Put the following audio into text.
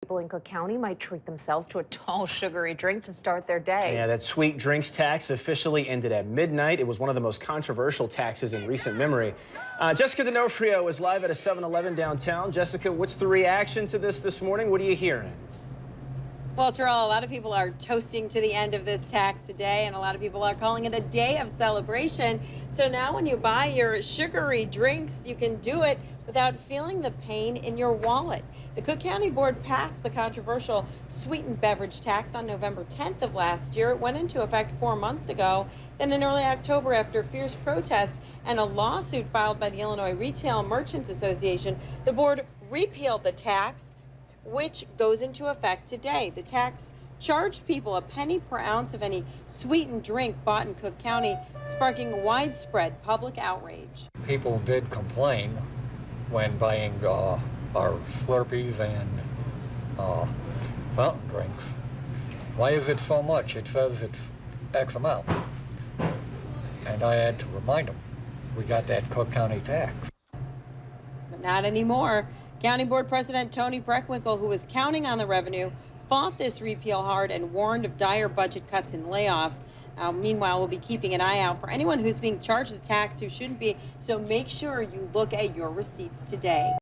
People in Cook County might treat themselves to a tall, sugary drink to start their day. Yeah, that sweet drinks tax officially ended at midnight. It was one of the most controversial taxes in recent memory. Jessica D'Onofrio is live at a 7-Eleven downtown. Jessica, what's the reaction to this morning? What are you hearing? Well, Terrell, a lot of people are toasting to the end of this tax today, and a lot of people are calling it a day of celebration. So now when you buy your sugary drinks, you can do it without feeling the pain in your wallet. The Cook County Board passed the controversial sweetened beverage tax on November 10th of last year. It went into effect 4 months ago. Then in early October, after fierce protest and a lawsuit filed by the Illinois Retail Merchants Association, the board repealed the tax, which goes into effect today. The tax charged people a penny per ounce of any sweetened drink bought in Cook County, sparking widespread public outrage. People did complain when buying our Slurpees and fountain drinks. Why is it so much? It says it's X amount. And I had to remind them, we got that Cook County tax. But not anymore. County Board President Tony Breckwinkle, who was counting on the revenue, fought this repeal hard and warned of dire budget cuts and layoffs. Now, meanwhile, we'll be keeping an eye out for anyone who's being charged the tax who shouldn't be, so make sure you look at your receipts today.